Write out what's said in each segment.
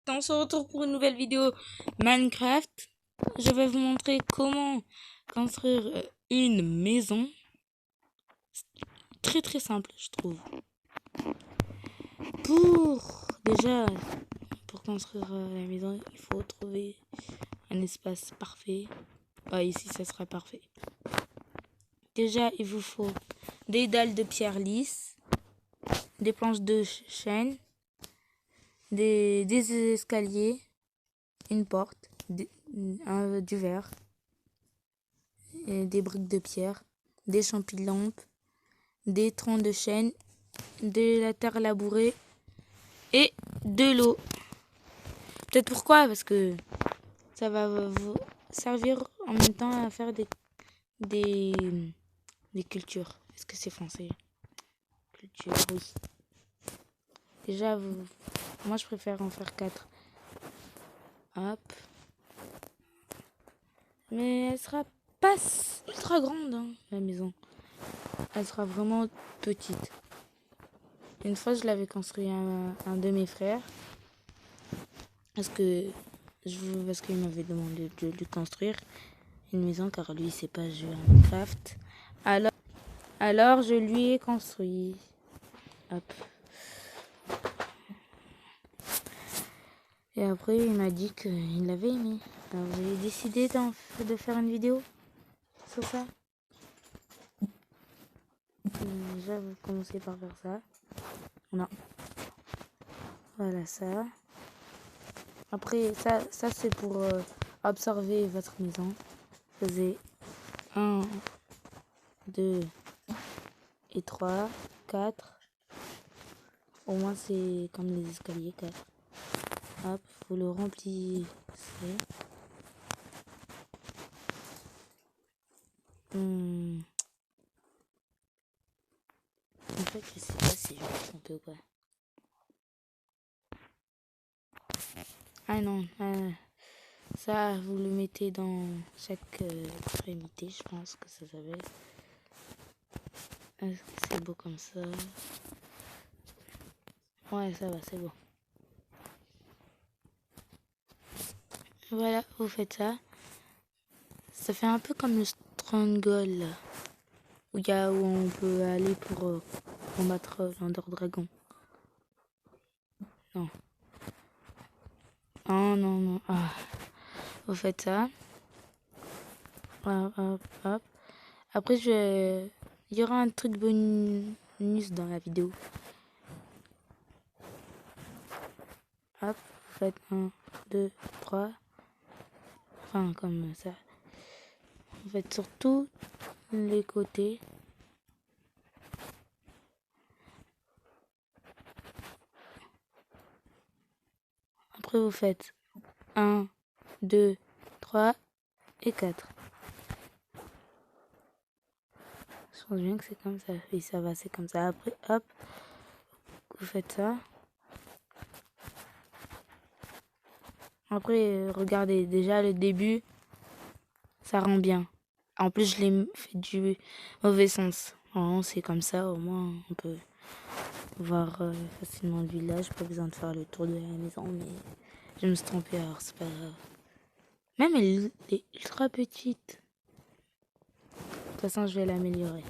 On se retrouve pour une nouvelle vidéo Minecraft. Je vais vous montrer comment construire une maison. Très très simple, je trouve. Pour construire la maison, il faut trouver un espace parfait. Ici, ça sera parfait. Déjà, il vous faut des dalles de pierre lisse, des planches de chêne, des escaliers, une porte, du verre, et des briques de pierre, des champignons, des troncs de chêne, de la terre labourée et de l'eau. Peut-être pourquoi? Parce que ça va vous servir en même temps à faire des, des cultures. Est-ce que c'est français? Culture, oui. Déjà, moi je préfère en faire 4. Hop. Mais elle sera pas ultra grande, hein, la maison. Elle sera vraiment petite. Une fois, je l'avais construit un de mes frères. Parce qu'il m'avait demandé de lui construire une maison car lui, il sait pas jouer à Minecraft. Alors, je lui ai construit. Hop. Et après, il m'a dit qu'il l'avait aimé. Alors, j'ai décidé de faire une vidéo sur ça. Déjà, vous commencez par faire ça. Non. Voilà ça. Après, ça c'est pour observer votre maison. Faisez 1, 2 et 3, 4. Au moins, c'est comme les escaliers, 4. Hop, vous le remplissez. En fait, je sais pas si je vais me tromper ou pas. Ah non, ça, vous le mettez dans chaque extrémité, je pense que ça s'appelle. Est-ce que c'est beau comme ça? Ouais, ça va, c'est beau. Voilà, vous faites ça. Ça fait un peu comme le Strangle, où on peut aller pour combattre l'Ender Dragon. Non. Oh non, non. Ah. Vous faites ça. Hop, hop, hop. Après, il y aura un truc bonus dans la vidéo. Hop, vous faites 1, 2, 3. Enfin, comme ça. Vous faites sur tous les côtés. Après, vous faites 1, 2, 3 et 4. Je pense bien que c'est comme ça. Oui, ça va, c'est comme ça. Après, hop, vous faites ça. Après, regardez, déjà le début, ça rend bien. En plus, je l'ai fait du mauvais sens. Vraiment, c'est comme ça, au moins, on peut voir facilement le village. Pas besoin de faire le tour de la maison, mais je me suis trompée, alors c'est pas grave. Même elle est ultra petite. De toute façon, je vais l'améliorer.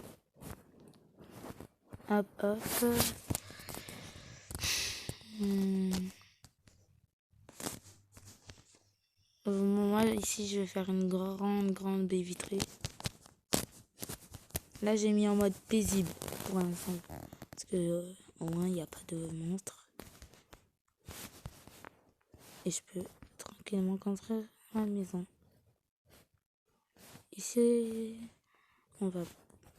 Hop, hop. Moi, ici, je vais faire une grande baie vitrée. Là, j'ai mis en mode paisible pour l'instant. Parce que au moins, il n'y a pas de monstres. Et je peux tranquillement construire ma maison. Ici, on va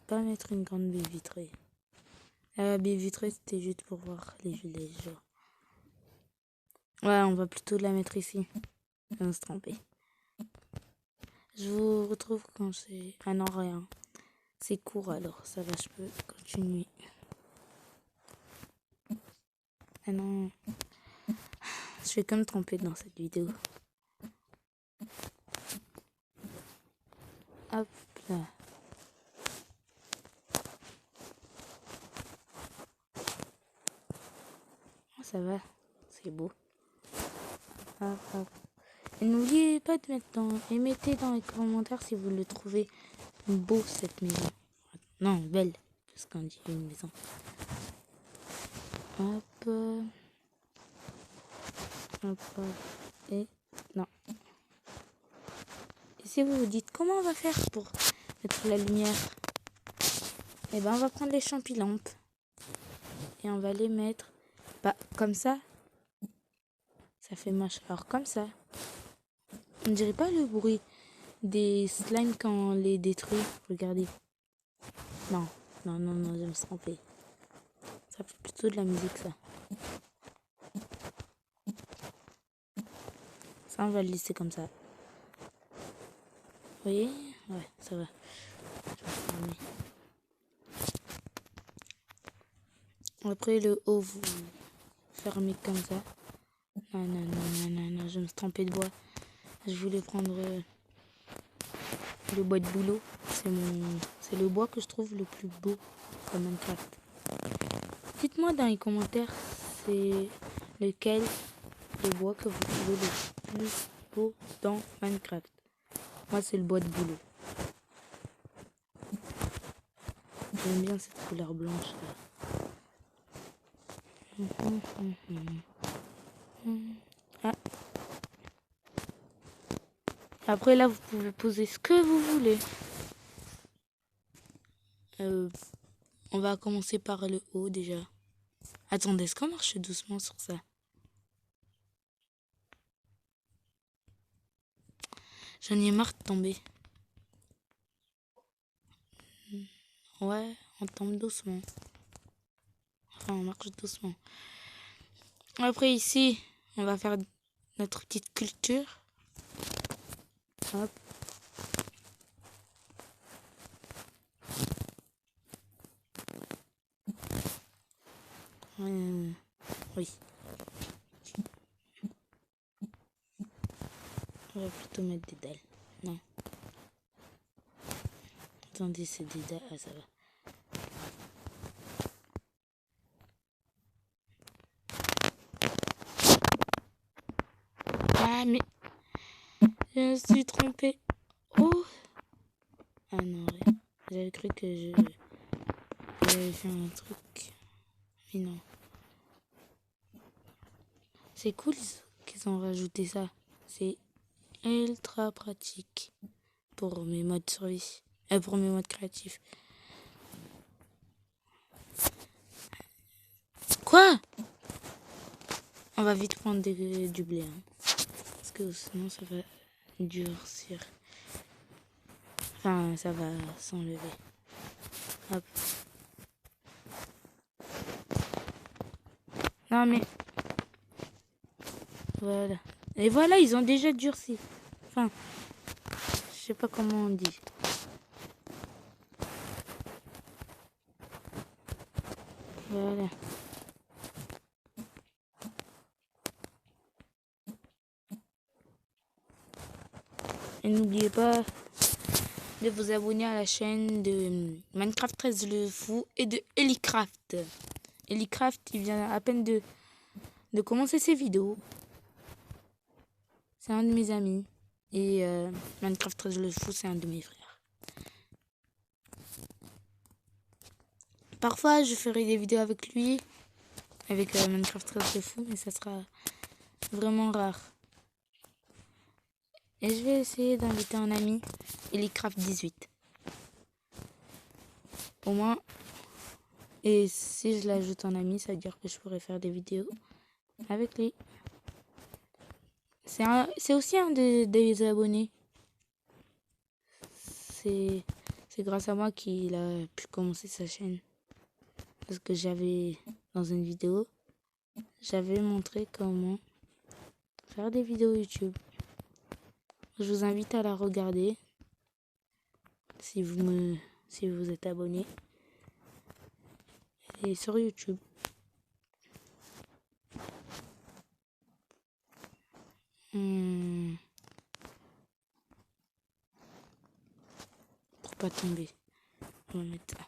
pas mettre une grande baie vitrée. La baie vitrée, c'était juste pour voir les villageois. Ouais, on va plutôt la mettre ici. On va se tromper. Je vous retrouve quand c'est... Ah non, rien. C'est court alors, ça va, je peux continuer. Ah non. Je vais quand même tromper dans cette vidéo. Hop là. Ça va, c'est beau. Hop, hop. Et n'oubliez pas de mettre et mettez dans les commentaires si vous le trouvez beau cette maison. Non, belle, parce qu'on dit une maison. Hop. Hop, hop. Et non. Et si vous vous dites comment on va faire pour mettre la lumière, eh ben on va prendre les champilampes et on va les mettre comme ça. Ça fait moche. Alors comme ça. On dirait pas le bruit des slimes quand on les détruit. Regardez. Non, non, non, non, je me suis trompée. Ça fait plutôt de la musique, ça. Ça, on va le laisser comme ça. Vous voyez? Ouais, ça va. Je vais fermer. Après, le haut, vous fermez comme ça. Non, non, non, non, non, non, je me suis trompée de bois. Je voulais prendre le bois de boulot. C'est le bois que je trouve le plus beau dans Minecraft. Dites-moi dans les commentaires, c'est lequel le bois que vous trouvez le plus beau dans Minecraft. Moi, c'est le bois de boulot. J'aime bien cette couleur blanche là. Ah. Après là, vous pouvez poser ce que vous voulez. On va commencer par le haut déjà. Attendez, est-ce qu'on marche doucement sur ça? J'en ai marre de tomber. Ouais, on tombe doucement. Enfin, on marche doucement. Après ici, on va faire notre petite culture. Hop. Oui. On va plutôt mettre des dalles. Non. Attendez, c'est des dalles. Ah, ça va. Ah, mais je me suis trompée. Oh. Ah non, ouais. J'avais cru que j'avais fait un truc. Mais non. C'est cool qu'ils ont rajouté ça. C'est ultra pratique pour mes modes survie. Pour mes modes créatifs. Quoi? On va vite prendre du blé. Hein. Parce que sinon ça va durcir. Enfin, ça va s'enlever. Hop. Non mais... Voilà. Et voilà, ils ont déjà durci. Enfin, je sais pas comment on dit. Voilà. Et n'oubliez pas de vous abonner à la chaîne de Minecraft 13 le fou et de Ellicraft. Ellicraft, il vient à peine de commencer ses vidéos. C'est un de mes amis. Et Minecraft 13 le fou, c'est un de mes frères. Parfois, je ferai des vidéos avec lui, avec Minecraft 13 le fou, mais ça sera vraiment rare. Et je vais essayer d'inviter un ami, Ellicraft 18. Au moins, et si je l'ajoute en ami, ça veut dire que je pourrais faire des vidéos avec lui. C'est aussi un des abonnés. C'est grâce à moi qu'il a pu commencer sa chaîne. Parce que dans une vidéo, j'avais montré comment faire des vidéos YouTube. Je vous invite à la regarder si vous êtes abonné. Et sur YouTube. Pour pas tomber. On va mettre ça.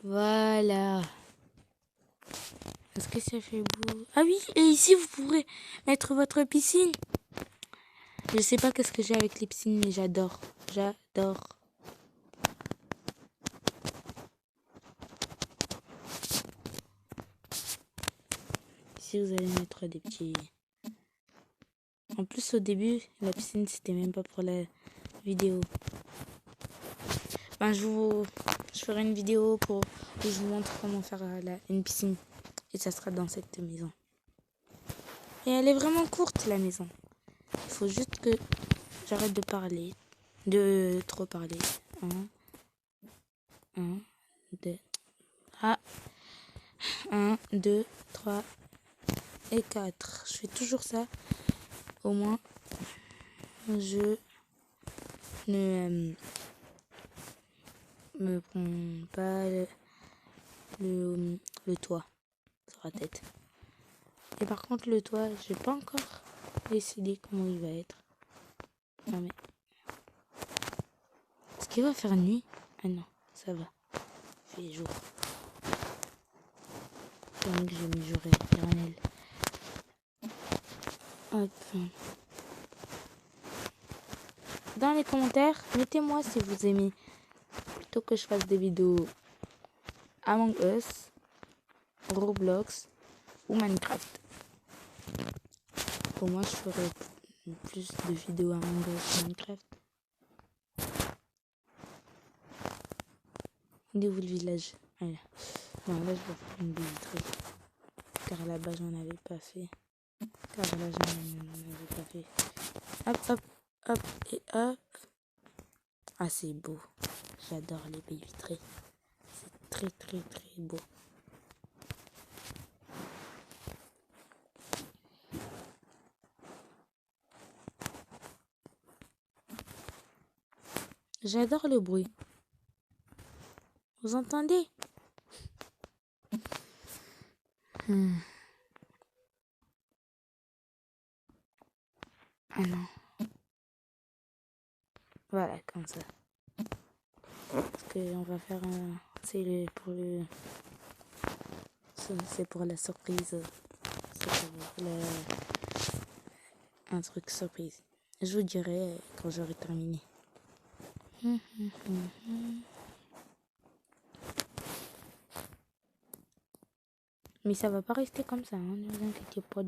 Voilà. Est-ce que ça fait beau? Ah oui, et ici vous pourrez mettre votre piscine. Je sais pas qu'est-ce que j'ai avec les piscines, mais j'adore. J'adore. Ici vous allez mettre des petits... En plus au début, la piscine c'était même pas pour la vidéo. Ben, je ferai une vidéo où je vous montre comment faire une piscine. Et ça sera dans cette maison. Et elle est vraiment courte, la maison. Il faut juste que j'arrête de parler. De trop parler. 2. Ah. 1, 2, 3 et 4. Je fais toujours ça. Au moins, je ne me prends pas le toit sur la tête. Et par contre, le toit, j'ai pas encore décidé comment il va être. Non mais... Est-ce qu'il va faire nuit? Ah non, ça va. Il fait jour. Donc je vais me jurer éternel. Hop. Dans les commentaires, mettez-moi si vous aimez plutôt que je fasse des vidéos Among Us, Roblox ou Minecraft. Pour moi, je ferai plus de vidéos Among Us, Minecraft. Il est où le village? Voilà. Bon, là, je vais faire une vitrée. Car là-bas, j'en avais pas fait. Car là, j'en avais pas fait. Hop, hop, hop et hop. Ah, c'est beau. J'adore les baies vitrées. C'est très, très, très beau. J'adore le bruit. Vous entendez? Ah non. Voilà, comme ça. Parce qu'on va faire un... C'est pour la surprise. C'est pour un truc surprise. Je vous dirai quand j'aurai terminé. Mais ça va pas rester comme ça, hein, ne vous inquiétez pas.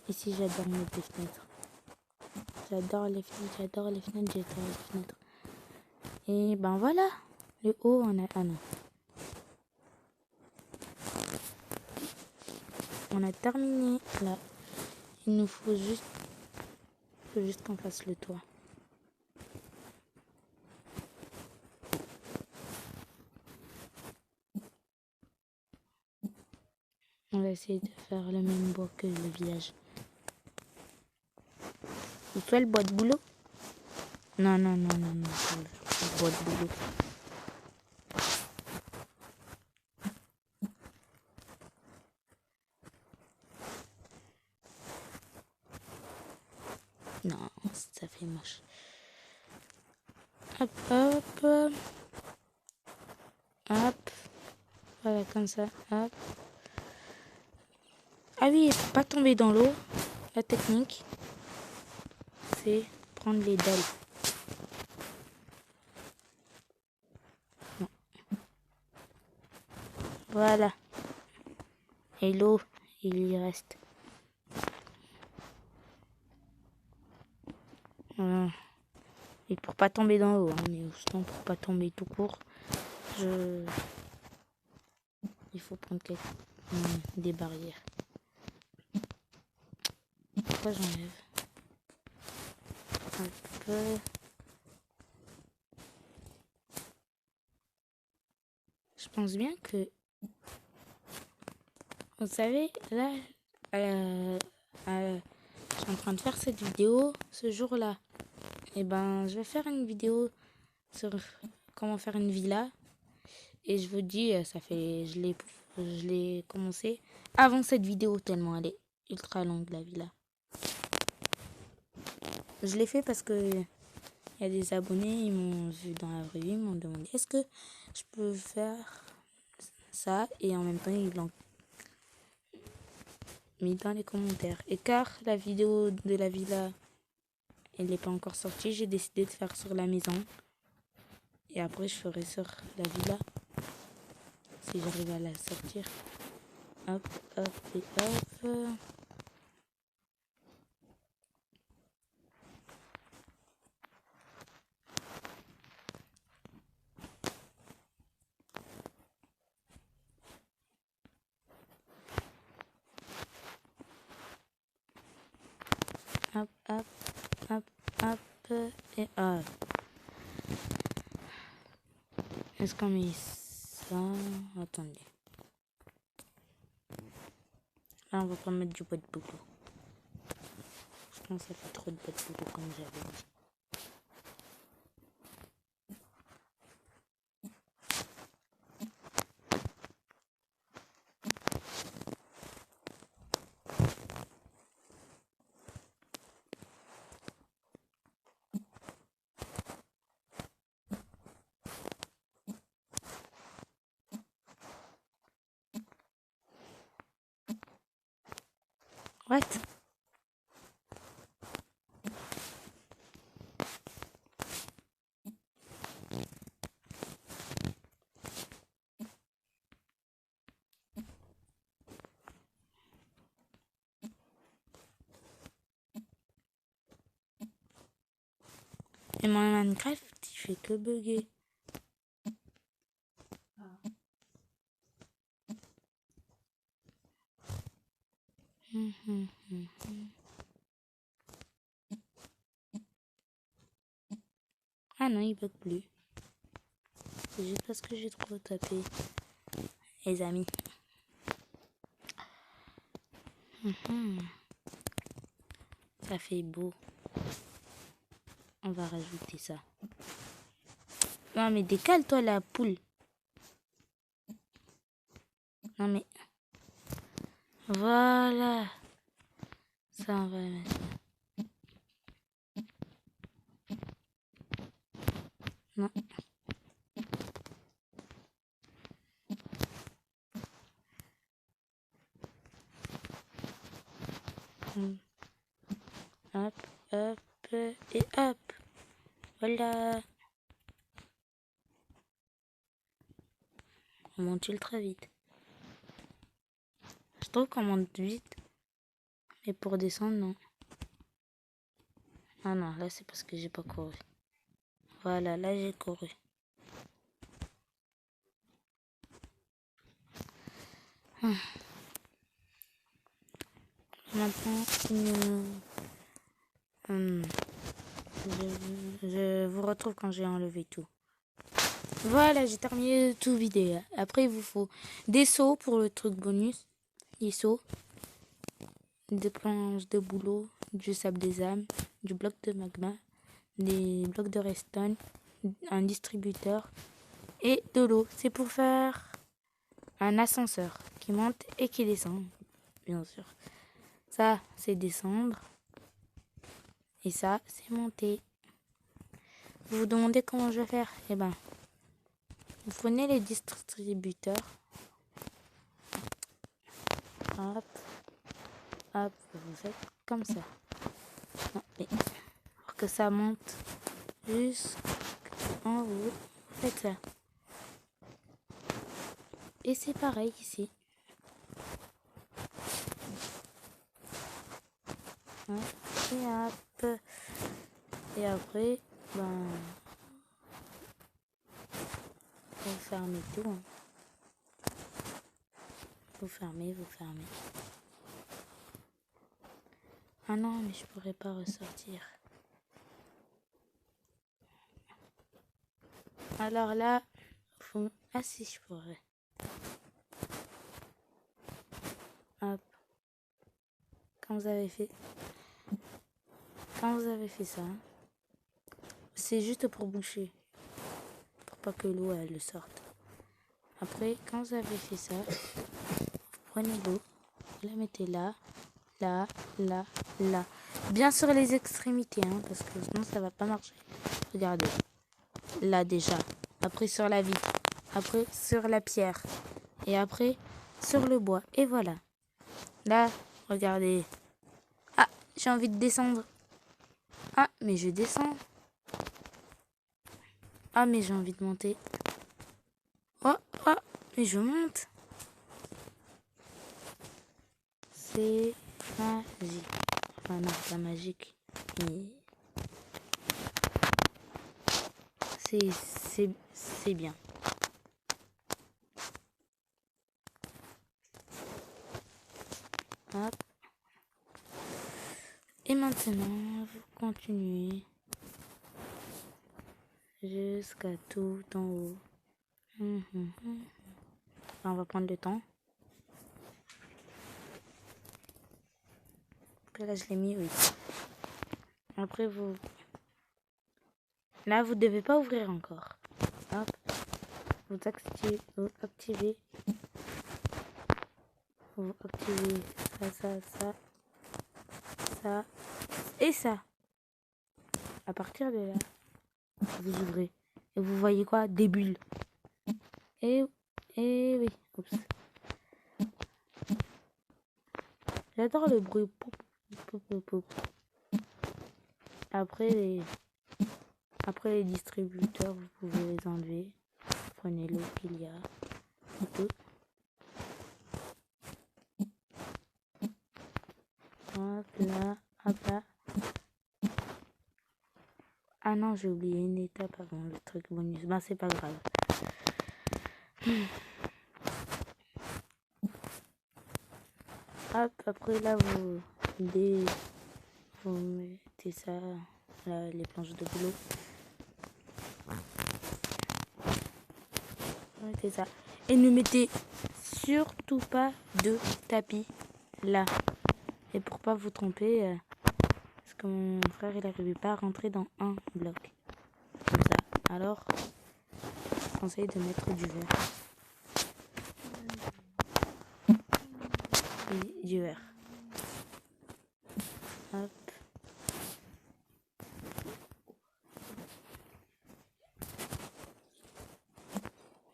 Ici, j'adore mettre des fenêtres. J'adore les fenêtres, j'adore les fenêtres, j'adore les fenêtres. Et ben voilà, le haut, on a... Ah non. On a terminé là. Il nous faut juste qu'on fasse le toit. On va essayer de faire le même bois que le village. Ou soit le bois de boulot. Non, non, non, non, non. Le bois de boulot. Non, ça fait moche. Hop, hop. Hop. Voilà, comme ça. Hop. Ah oui, pour pas tomber dans l'eau, la technique, c'est prendre les dalles. Non. Voilà. Et l'eau, il y reste. Voilà. Et pour pas tomber dans l'eau, hein, mais sinon pour pas tomber tout court, il faut prendre des barrières. Pourquoi j'enlève un peu? Je pense bien que... Vous savez, là, je suis en train de faire cette vidéo ce jour-là. Et ben, je vais faire une vidéo sur comment faire une villa. Et je vous dis, je l'ai commencé avant cette vidéo tellement elle est ultra longue, la villa. Je l'ai fait parce que il y a des abonnés, ils m'ont vu dans la vraie vie, ils m'ont demandé est-ce que je peux faire ça, et en même temps ils l'ont mis dans les commentaires. Et car la vidéo de la villa, elle n'est pas encore sortie, j'ai décidé de faire sur la maison. Et après je ferai sur la villa, si j'arrive à la sortir. Hop, hop et hop. Hop, hop, hop, hop et hop. Est-ce qu'on met ça? Attendez. Là, on va pas mettre du bois de boulot. Je pense que ça fait trop de bois de boulot comme j'avais dit. What? Et mon Minecraft, il fait que bugger. Ah non, il bug plus. C'est juste parce que j'ai trop tapé. Les amis. Ça fait beau. On va rajouter ça. Non mais décale-toi la poule. Non mais... Voilà. Ça, on va mettre ça. Non. Hop, hop, et hop. Voilà. On monte ultra vite. Je trouve qu'on monte vite. Mais pour descendre, non. Ah non, là c'est parce que j'ai pas couru. Voilà, là j'ai couru. Maintenant, je vous retrouve quand j'ai enlevé tout. Voilà, j'ai terminé tout vidéo. Après, il vous faut des seaux pour le truc bonus. Des seaux, des planches de boulot, du sable des âmes, du bloc de magma, des blocs de redstone, un distributeur et de l'eau. C'est pour faire un ascenseur qui monte et qui descend, bien sûr. Ça, c'est descendre. Et ça, c'est monter. Vous vous demandez comment je vais faire? Eh ben, vous prenez les distributeurs. Hop, hop, vous faites comme ça. Non, mais pour que ça monte jusqu'en haut, vous faites ça. Et c'est pareil ici. Et hop. Et après, ben, vous fermez tout. Hein. Vous fermez, vous fermez. Ah non, mais je pourrais pas ressortir. Alors là, faut... Ah si, je pourrais. Hop. Quand vous avez fait ça, c'est juste pour boucher. Pour pas que l'eau, elle sorte. Après, quand vous avez fait ça, vous prenez l'eau, vous la mettez là, là, là, là. Bien sur les extrémités, hein, parce que sinon ça va pas marcher. Regardez. Là déjà. Après sur la vitre. Après sur la pierre. Et après sur le bois. Et voilà. Là, regardez. Ah, j'ai envie de descendre. Ah, mais je descends. Ah, mais j'ai envie de monter. Oh, oh, mais je monte. C'est magique. Enfin, non, pas magique. Mais c'est bien. Hop. Et maintenant, vous continuez jusqu'à tout en haut. On va prendre le temps. Là, je l'ai mis, oui. Après, vous... Là, vous ne devez pas ouvrir encore. Hop. Vous activez. Vous activez ça. Et ça. À partir de là, vous ouvrez. Et vous voyez quoi? Des bulles. Et oui. Oups. J'adore le bruit. Après les distributeurs, vous pouvez les enlever. Prenez l'eau qu'il y a. Hop là, hop là. Ah non, j'ai oublié une étape avant le truc bonus. Ben c'est pas grave. Hop, après là vous mettez ça, là, les planches de boulot. Vous mettez ça. Et ne mettez surtout pas de tapis là. Et pour pas vous tromper, parce que mon frère il n'arrivait pas à rentrer dans un bloc. Comme ça. Alors, je conseille de mettre du verre. Et du verre. Hop.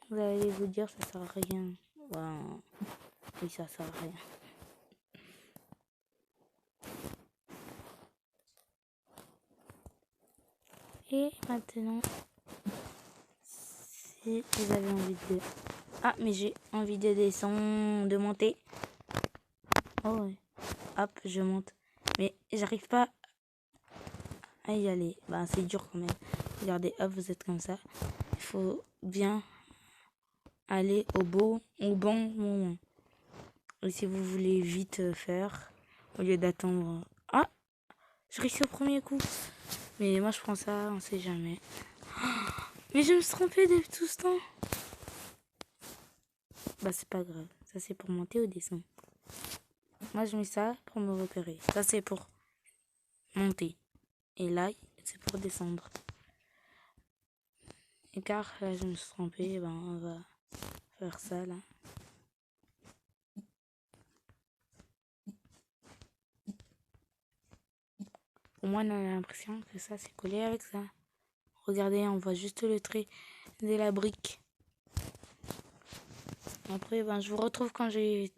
Vous allez vous dire ça sert à rien. Ouais. Oui, ça sert à rien. Et maintenant, si vous avez envie de... Ah, mais j'ai envie de descendre, de monter. Oh ouais. Hop, je monte. Mais j'arrive pas à y aller. Bah, c'est dur quand même. Regardez, hop, vous êtes comme ça. Il faut bien aller au bon moment. Et si vous voulez vite faire, au lieu d'attendre... Ah, je réussis au premier coup. Mais moi, je prends ça, on sait jamais. Mais je me suis trompée depuis tout ce temps. Bah, c'est pas grave. Ça, c'est pour monter ou descendre. Moi, je mets ça pour me repérer. Ça, c'est pour monter. Et là, c'est pour descendre. Et car là, je me suis trompée, ben, on va faire ça, là. Au moins, on a l'impression que ça, c'est collé avec ça. Regardez, on voit juste le trait de la brique. Après, ben, je vous retrouve quand j'ai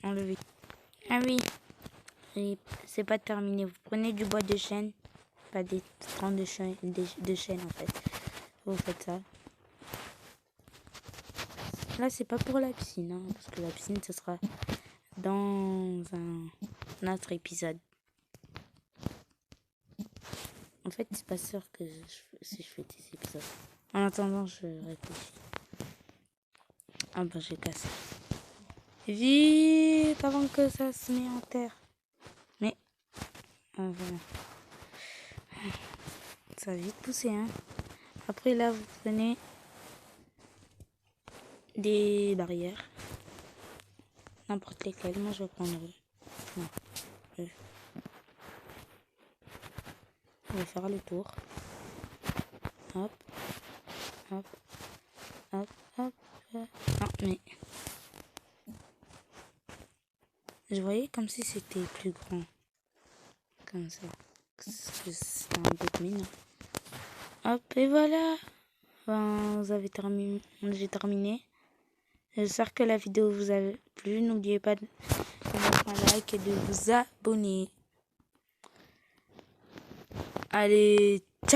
enlevé. Ah oui, et c'est pas terminé. Vous prenez du bois de chêne, pas des troncs de chêne en fait. Vous faites ça. Là, c'est pas pour la piscine, hein, parce que la piscine, ce sera dans un autre épisode. En fait, c'est pas sûr que si je fais des épisodes. En attendant, je réfléchis. Ah ben, j'ai cassé. Vite, avant que ça se met en terre. Mais, voilà. Ça va vite pousser, hein. Après, là, vous prenez des barrières. N'importe lesquelles. Moi, je vais prendre... Non. Je vais faire le tour. Hop. Hop. Hop. Hop. Non, mais... Je voyais comme si c'était plus grand. Comme ça. Parce que c'est un peu mignon. Hop, et voilà. Enfin, vous avez terminé. J'ai terminé. J'espère que la vidéo vous a plu. N'oubliez pas de mettre un like et de vous abonner. Allez.